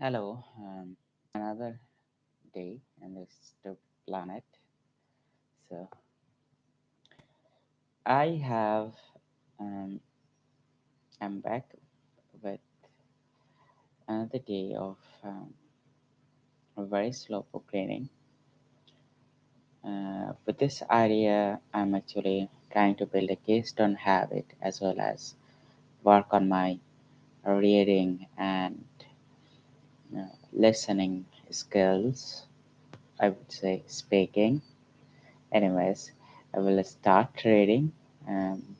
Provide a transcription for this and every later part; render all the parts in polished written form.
Hello, another day in this planet. So I have, um, I'm back with another day of a very slow proclaiming. With this idea, I'm actually trying to build a keystone habit as well as work on my reading and listening skills. I would say speaking. Anyways, I will start reading. Um,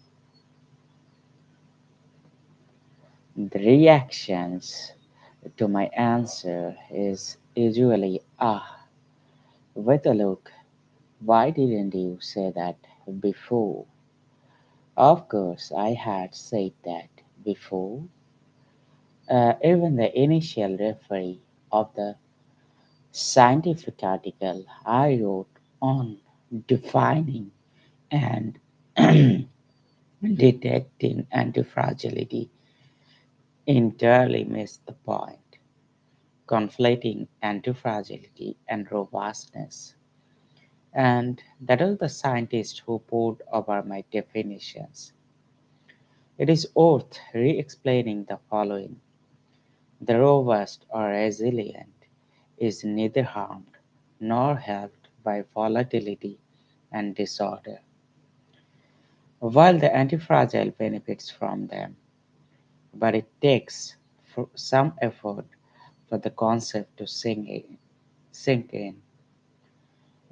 The reactions to my answer is usually, with a look, why didn't you say that before? Of course, I had said that before. Even the initial referee of the scientific article I wrote on defining and detecting antifragility entirely missed the point, conflating antifragility and robustness. And that is the scientist who poured over my definitions. It is worth re explaining the following: the robust or resilient is neither harmed nor helped by volatility and disorder, while the antifragile benefits from them. But it takes some effort for the concept to sink in.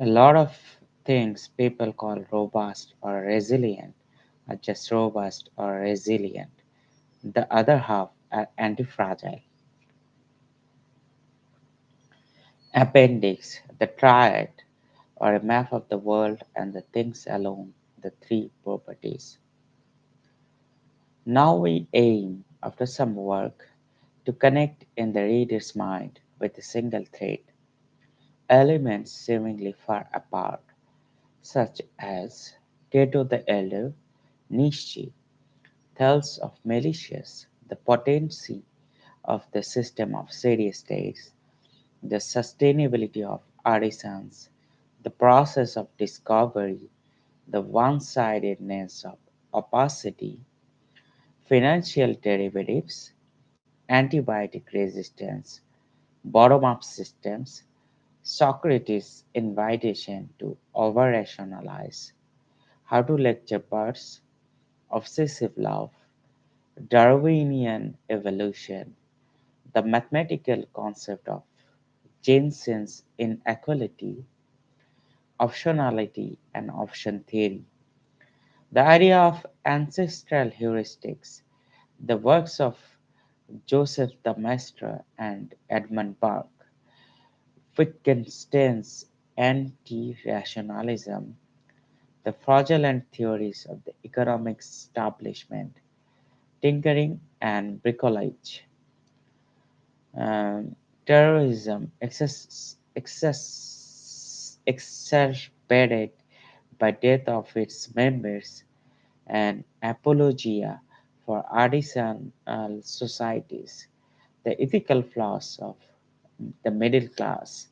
A lot of things people call robust or resilient are just robust or resilient. The other half are antifragile. Appendix, the triad, or a map of the world and the things alone, the three properties. Now we aim, after some work, to connect in the reader's mind with a single thread, elements seemingly far apart, such as Cato the Elder, Nietzsche, tells of malicious, the potency of the system of steady states, the sustainability of artisans, the process of discovery, the one-sidedness of opacity, financial derivatives, antibiotic resistance, bottom-up systems, Socrates' invitation to over-rationalize, how to lecture birds, obsessive love, Darwinian evolution, the mathematical concept of Jensen's inequality, optionality, and option theory, the idea of ancestral heuristics, the works of Joseph the Maistre and Edmund Burke, Wittgenstein's anti-rationalism, the fraudulent theories of the economic establishment, tinkering and bricolage, um, terrorism exacerbated by death of its members, and apologia for artisanal societies, the ethical flaws of the middle class,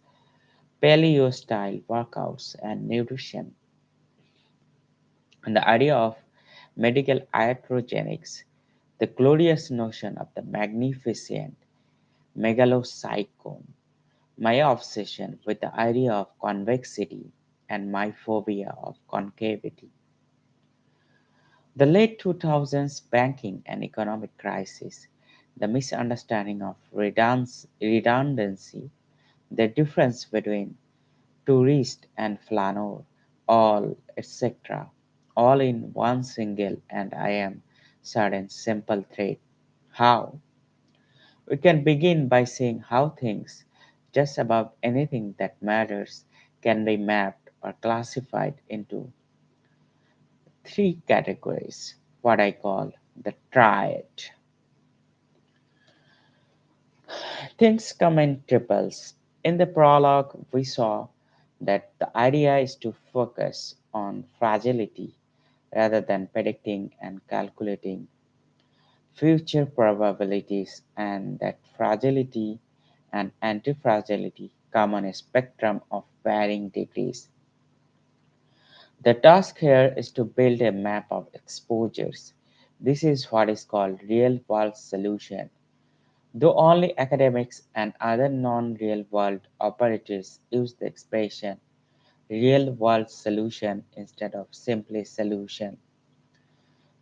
paleo style workouts and nutrition, and the idea of medical iatrogenics, the glorious notion of the magnificent megalocycone, my obsession with the idea of convexity, and my phobia of concavity. The late 2000s banking and economic crisis, the misunderstanding of redundancy, the difference between tourist and flaneur, all, etc., all in one single and I am certain simple thread. How? We can begin by saying how things, just about anything that matters, can be mapped or classified into three categories, what I call the triad. Things come in triples. In the prologue, we saw that the idea is to focus on fragility rather than predicting and calculating future probabilities, and that fragility and antifragility come on a spectrum of varying degrees. The task here is to build a map of exposures. This is what is called real world solution. Though only academics and other non real world operators use the expression real world solution instead of simply solution.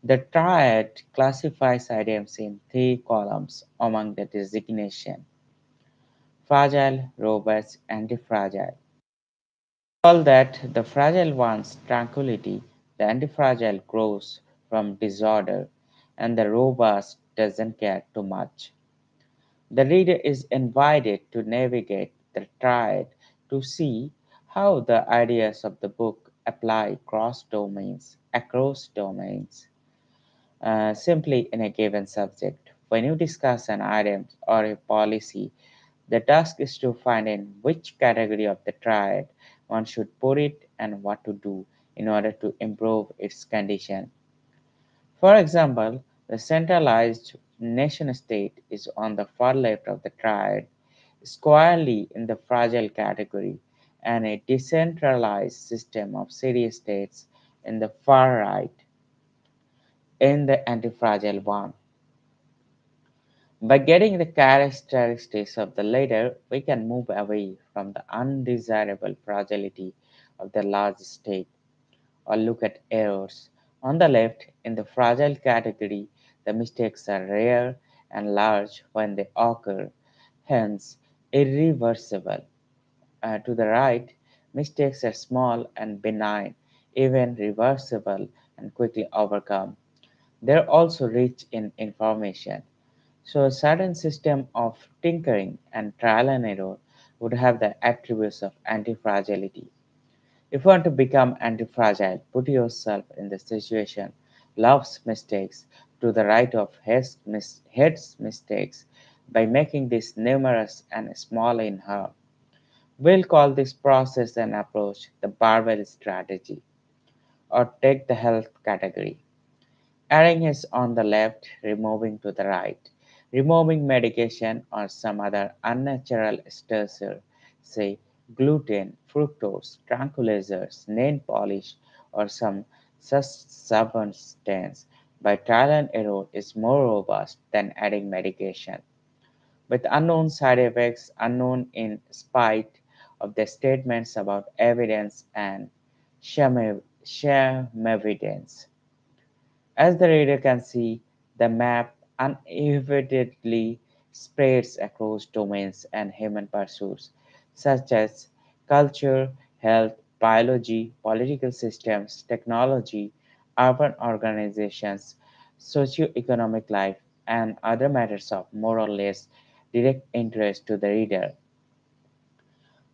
The triad classifies items in three columns among the designation fragile, robust, antifragile. All that the fragile one's tranquility, the antifragile grows from disorder, and the robust doesn't care too much. The reader is invited to navigate the triad to see how the ideas of the book apply across domains, simply in a given subject. When you discuss an item or a policy, the task is to find in which category of the triad one should put it and what to do in order to improve its condition. For example, the centralized nation state is on the far left of the triad, squarely in the fragile category, and a decentralized system of city states in the far right, in the antifragile one. By getting the characteristics of the latter, we can move away from the undesirable fragility of the large state or look at errors. On the left, in the fragile category, the mistakes are rare and large when they occur, hence irreversible. To the right, mistakes are small and benign, even reversible and quickly overcome. They are also rich in information. So a certain system of tinkering and trial and error would have the attributes of anti-fragility. If you want to become anti-fragile, put yourself in the situation loves mistakes to the right of hates mistakes by making this numerous and small in her. We'll call this process and approach the barbell strategy or take the health category. Adding is on the left, removing to the right. Removing medication or some other unnatural stressor, say gluten, fructose, tranquilizers, nail polish, or some such substance by trial and error is more robust than adding medication. With unknown side effects, unknown in spite of the statements about evidence and sham evidence. As the reader can see, the map unequivocally spreads across domains and human pursuits, such as culture, health, biology, political systems, technology, urban organizations, socio-economic life, and other matters of more or less direct interest to the reader.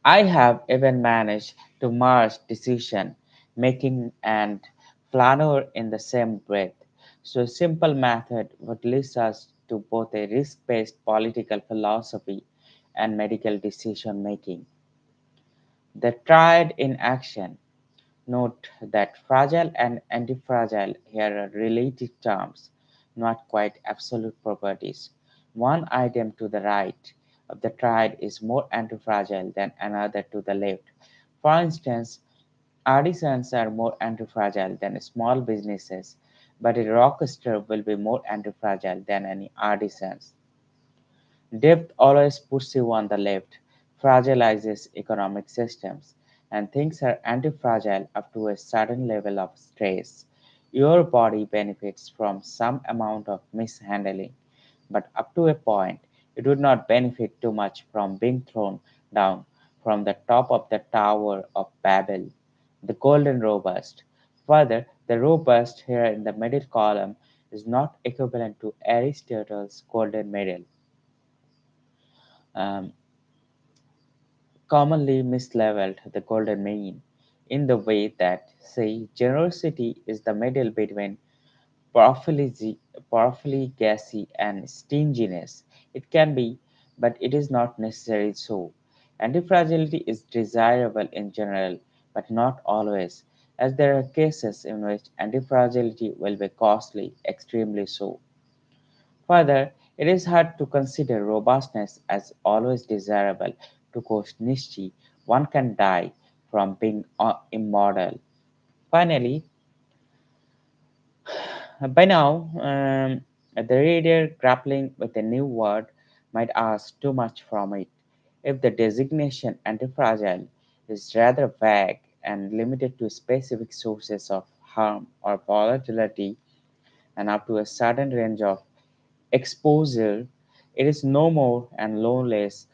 I have even managed to merge decision making and flaneur in the same breath. So, a simple method would lead us to both a risk based political philosophy and medical decision making. The triad in action. Note that fragile and antifragile here are related terms, not quite absolute properties. One item to the right of the triad is more antifragile than another to the left. For instance, artisans are more antifragile than small businesses, but a rock star will be more antifragile than any artisans. Depth always puts you on the left, fragilizes economic systems, and things are anti-fragile up to a certain level of stress. Your body benefits from some amount of mishandling, but up to a point, it would not benefit too much from being thrown down from the top of the Tower of Babel. The golden robust. Further, the robust here in the middle column is not equivalent to Aristotle's golden medal. Um, Commonly mislabeled the golden mean in the way that, say, generosity is the middle between profligacy and stinginess. It can be, but it is not necessarily so. Antifragility is desirable in general, but not always, as there are cases in which antifragility will be costly, extremely so. Further, It is hard to consider robustness as always desirable. To quote Nietzsche, one can die from being immortal. Finally, by now, the reader grappling with a new word might ask too much from it. If the designation antifragile is rather vague and limited to specific sources of harm or volatility and up to a certain range of exposure, it is no more and no less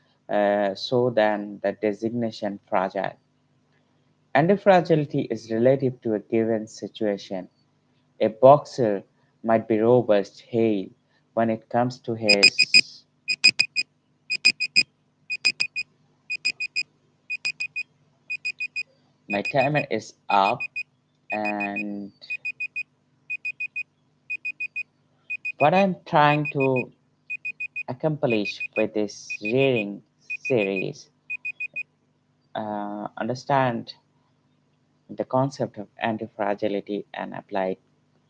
so than the designation fragile. Antifragility is relative to a given situation. A boxer might be robust, hale, when it comes to his. My timer is up, and what I'm trying to accomplish with this reading series, understand the concept of antifragility and apply it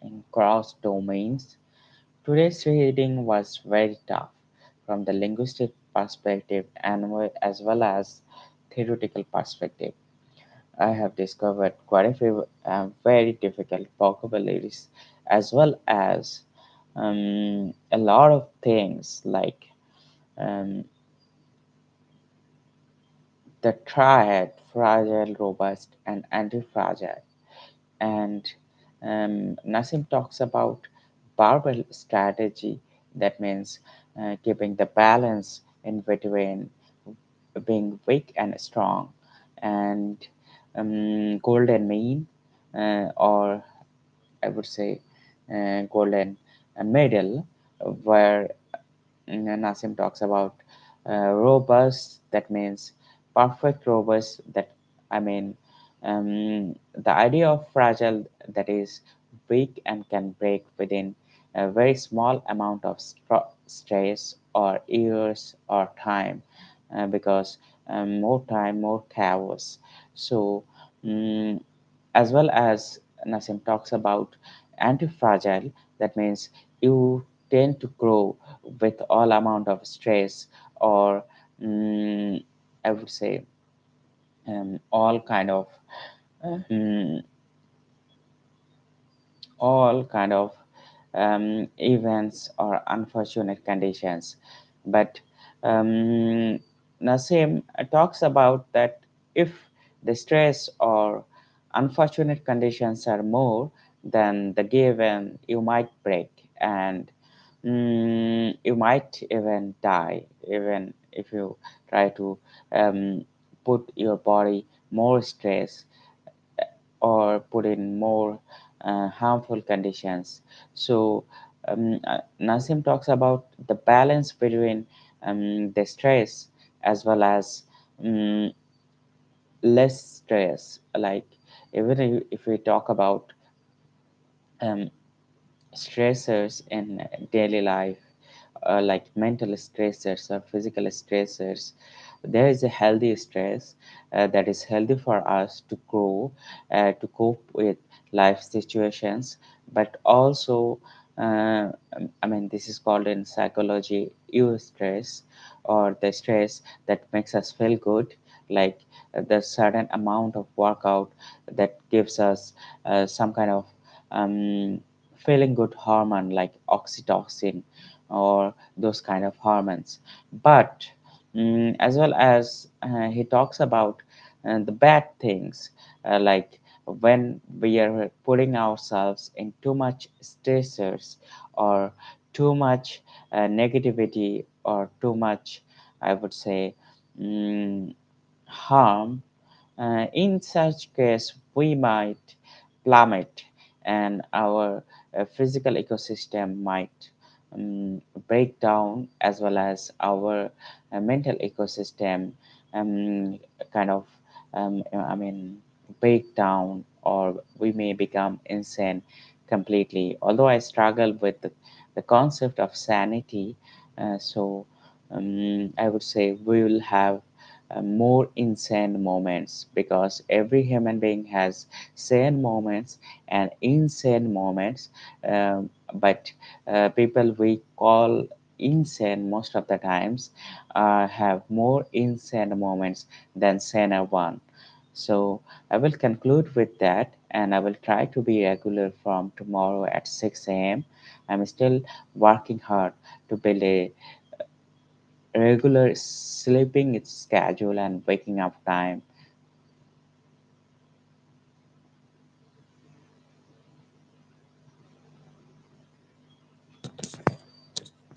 in cross domains. Today's reading was very tough from the linguistic perspective and as well as theoretical perspective. I have discovered quite a few very difficult vocabularies as well as a lot of things like um, the triad fragile, robust, and anti-fragile. And Nassim talks about barbell strategy. That means keeping the balance in between being weak and strong, and golden mean, or I would say golden middle, where Nassim talks about robust, that means perfect robust, that I mean the idea of fragile, that is weak and can break within a very small amount of stress or years or time, because more time, more chaos. So mm as well as Nassim talks about anti-fragile, that means you tend to grow with all amount of stress or I would say all kind of um, all kind of events or unfortunate conditions. But Nassim talks about that if the stress or unfortunate conditions are more than the given, you might break and you might even die, even if you try to put your body more stress or put in more harmful conditions. So Nassim talks about the balance between the stress as well as um, less stress. Like even if we talk about um, stressors in daily life, like mental stressors or physical stressors, there is a healthy stress that is healthy for us to grow, to cope with life situations, but also I mean this is called in psychology eustress, or the stress that makes us feel good, like the certain amount of workout that gives us some kind of um, feeling good hormone like oxytocin or those kind of hormones. But as well as he talks about the bad things, like when we are putting ourselves in too much stressors or too much negativity or too much, I would say, mm, harm. In such case, we might plummet, and our physical ecosystem might break down, as well as our mental ecosystem kind of, I mean, break down, or we may become insane completely. Although I struggle with the concept of sanity, so I would say we will have more insane moments, because every human being has sane moments and insane moments, but people we call insane most of the times have more insane moments than saner one. So I will conclude with that, and I will try to be regular from tomorrow at 6 a.m. I'm still working hard to build a regular sleeping schedule and waking up time